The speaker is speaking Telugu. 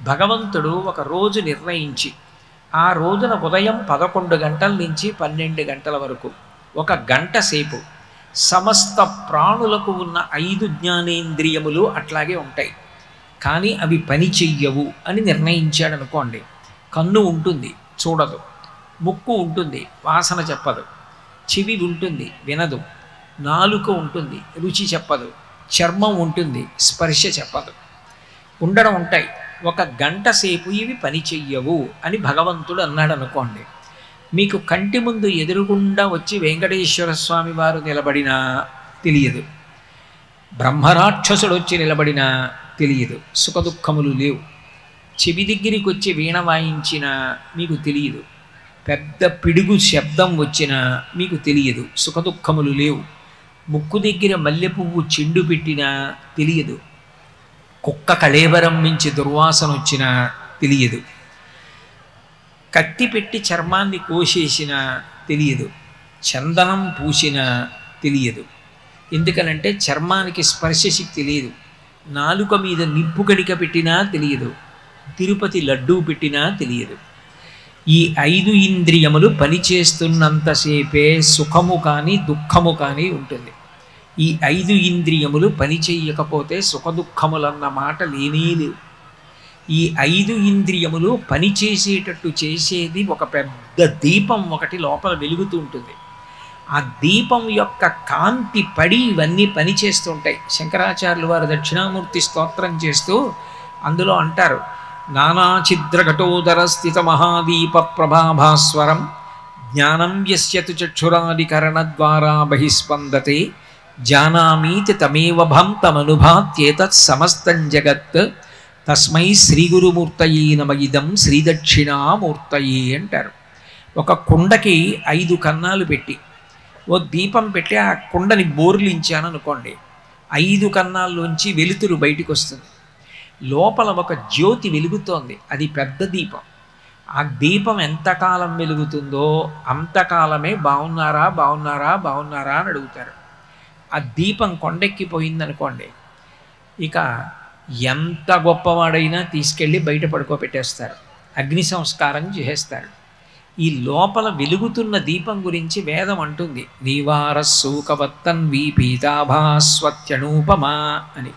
భగవంతుడు ఒక రోజు నిర్ణయించి ఆ రోజున ఉదయం 11 గంటల నుంచి 12 గంటల వరకు 1 గంట సేపు సమస్త ప్రాణులకు ఉన్న 5 జ్ఞానేంద్రియములు అట్లాగే ఉంటాయి, కానీ అవి పని చెయ్యవు అని నిర్ణయించాడు అనుకోండి. కన్ను ఉంటుంది, చూడదు. ముక్కు ఉంటుంది, వాసన చెప్పదు. చెవి ఉంటుంది, వినదు. నాలుక ఉంటుంది, రుచి చెప్పదు. చర్మం ఉంటుంది, స్పర్శ చెప్పదు. ఉండడం ఉంటాయి. 1 గంట సేపు ఇవి పని చెయ్యవు అని భగవంతుడు అన్నాడు అనుకోండి. మీకు కంటి ముందు ఎదురుగుండా వచ్చి వెంకటేశ్వర స్వామి వారు నిలబడినా తెలియదు, బ్రహ్మరాక్షసుడు వచ్చి నిలబడినా తెలియదు, సుఖదుఖములు లేవు. చెవి దగ్గరికి వచ్చి వీణ వాయించినా మీకు తెలియదు, పెద్ద పిడుగు శబ్దం వచ్చినా మీకు తెలియదు, సుఖదుఖములు లేవు. ముక్కు దగ్గర మల్లె పువ్వు చెండు పెట్టినా తెలియదు, కుక్క కళేబరం మించి దుర్వాసన వచ్చినా తెలియదు, కత్తి పెట్టి చర్మాన్ని కోసేసినా తెలియదు, చందనం పూసినా తెలియదు. ఎందుకనంటే చర్మానికి స్పర్శశక్తి లేదు. నాలుక మీద నిప్పు కణిక పెట్టినా తెలియదు, తిరుపతి లడ్డూ పెట్టినా తెలియదు. ఈ 5 ఇంద్రియములు పనిచేస్తున్నంతసేపే సుఖము కానీ దుఃఖము కానీ ఉంటుంది. ఈ 5 ఇంద్రియములు పని చెయ్యకపోతే సుఖదుఖములన్న మాట లేనే లేవు. ఈ 5 ఇంద్రియములు పనిచేసేటట్టు చేసేది ఒక పెద్ద దీపం ఒకటి లోపల వెలుగుతూ ఉంటుంది. ఆ దీపం యొక్క కాంతి పడి ఇవన్నీ పనిచేస్తుంటాయి. శంకరాచార్యులు వారు దక్షిణామూర్తి స్తోత్రం చేస్తూ అందులో అంటారు, నానాఛిద్రఘటోదర స్థిత మహాదీప ప్రభాభాస్వరం జ్ఞానం యస్యతు చక్షురాదికరణ ద్వారా బహిస్పందతే జానామీతి తమేవ భాంతమనుభాత్యేతత్ సమస్తం జగత్ తస్మై శ్రీ గురుమూర్తయే నమ ఇదం శ్రీదక్షిణామూర్తయే అంటారు. ఒక కుండకి 5 కన్నాలు పెట్టి ఓ దీపం పెట్టి ఆ కుండని బోర్లించాను అనుకోండి, 5 కన్నాల్లోంచి వెలుతురు బయటికి వస్తుంది. లోపల ఒక జ్యోతి వెలుగుతోంది, అది పెద్ద దీపం. ఆ దీపం ఎంతకాలం వెలుగుతుందో అంతకాలమే బాగున్నారా బాగున్నారా బాగున్నారా అని అడుగుతారు. ఆ దీపం కొండెక్కిపోయిందనుకోండి, ఇక ఎంత గొప్పవాడైనా తీసుకెళ్ళి బయట పడుకోబెట్టేస్తారు, అగ్ని సంస్కారం చేసేస్తారు. ఈ లోపల వెలుగుతున్న దీపం గురించి వేదం అంటుంది, నీవారస్సూకవత్తన్వీ పీతాభాస్వత్యనూపమా అని.